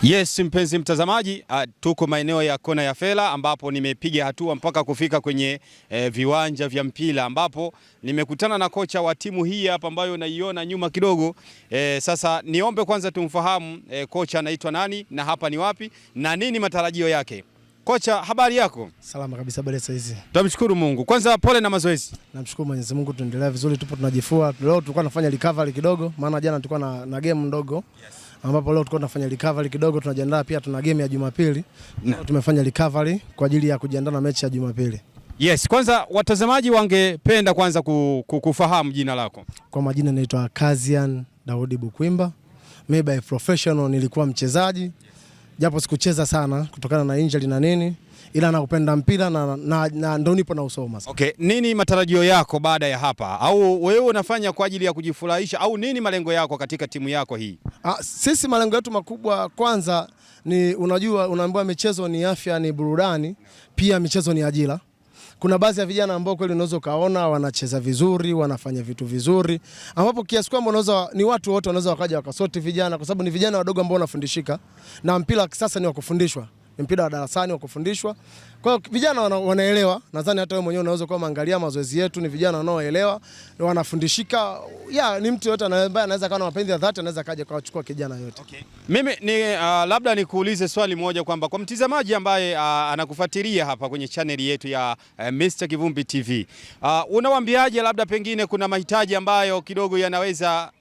Yes, mpenzi mtazamaji, tuko maeneo ya kona ya Fela ambapo nimepiga hatua mpaka kufika kwenye viwanja vya mpira ambapo nimekutana na kocha wa timu hii hapa ambayo unaiona nyuma kidogo. Sasa niombe kwanza tumfahamu kocha anaitwa nani na hapa ni wapi na nini matarajio yake. Kocha, habari yako? Salama kabisa, habari hizi. Tunamshukuru Mungu. Kwanza pole na mazoezi. Namshukuru Mwenyezi Mungu, tunaendelea vizuri, tupo tunajifua. Leo tulikuwa tunafanya recovery kidogo, maana jana tulikuwa na game ndogo. Yes. Ambapo leo tulikuwa tunafanya recovery kidogo, tunajiandaa pia tuna game ya Jumapili. Tumefanya recovery kwa ajili ya kujiandaa na mechi ya Jumapili. Yes, kwanza watazamaji wangependa kwanza kufahamu jina lako. Kwa majina naitwa Kazian Daudi Bukwimba. Mimi by professional nilikuwa mchezaji. Japo sikucheza sana kutokana na injury na nini, ila nakupenda mpira na ndio nipo na usoma sasa. Okay, nini matarajio yako baada ya hapa? Au wewe unafanya kwa ajili ya kujifurahisha au nini malengo yako katika timu yako hii? Sisi malengo yetu makubwa kwanza ni unajua, unaambiwa michezo ni afya, ni burudani, pia michezo ni ajira. Kuna baadhi ya vijana ambao kweli unaweza kaona wanacheza vizuri, wanafanya vitu vizuri, ambapo kiasi kwamba unaweza ni watu wote wanaweza wakaja wakasoti vijana, kwa sababu ni vijana wadogo ambao wanafundishika, na mpira wa kisasa ni wa kufundishwa, ni mpira wa darasani wa kufundishwa. Kwa hiyo vijana wanaelewa, nadhani hata wewe mwenyewe unaweza kuwa maangalia mazoezi yetu, ni vijana wanaoelewa, wanafundishika. Ni mtu yote ambaye anaweza kana mapenzi ya dhati anaweza kaja kuchukua kijana yote. Okay. Mimi ni labda nikuulize swali moja kwamba kwa mtazamaji ambaye anakufuatilia hapa kwenye channel yetu ya Mr. Kivumbi TV. Unawaambiaje labda pengine kuna mahitaji ambayo kidogo yanaweza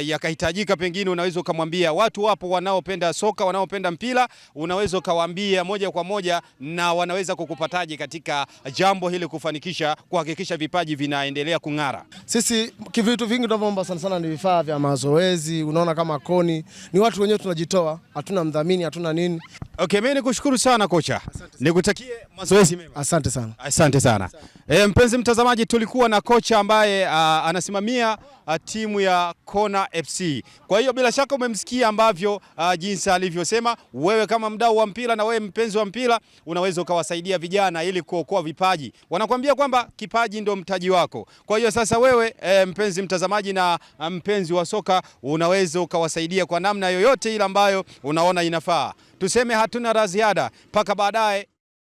yakahitajika, pengine unaweza ukamwambia watu wapo wanaopenda soka, wanaopenda mpira, unaweza ukawaambia moja kwa moja na wanaweza kukupataje katika jambo hili kufanikisha kuhakikisha vipaji vinaendelea kung'ara? Sisi kivitu vingi tunavyoomba sana sana ni vifaa vya mazoezi, unaona kama koni, ni watu wenyewe tunajitoa, hatuna mdhamini, hatuna nini. Okay, mimi nikushukuru sana kocha. Nikutakie mazoezi mema. Asante sana. Asante sana. Mpenzi mtazamaji, tulikuwa na kocha ambaye anasimamia timu ya Kona FC. Kwa hiyo bila shaka umemsikia ambavyo jinsi alivyosema, wewe kama mdau wa mpira na wewe mpenzi wa mpira unaweza ukawasaidia vijana ili kuokoa vipaji. Wanakuambia kwamba kipaji ndio mtaji wako. Kwa hiyo sasa wewe mpenzi mtazamaji na mpenzi wa soka unaweza ukawasaidia kwa namna yoyote ile ambayo unaona inafaa. Tuseme hatuna la ziada mpaka baadaye.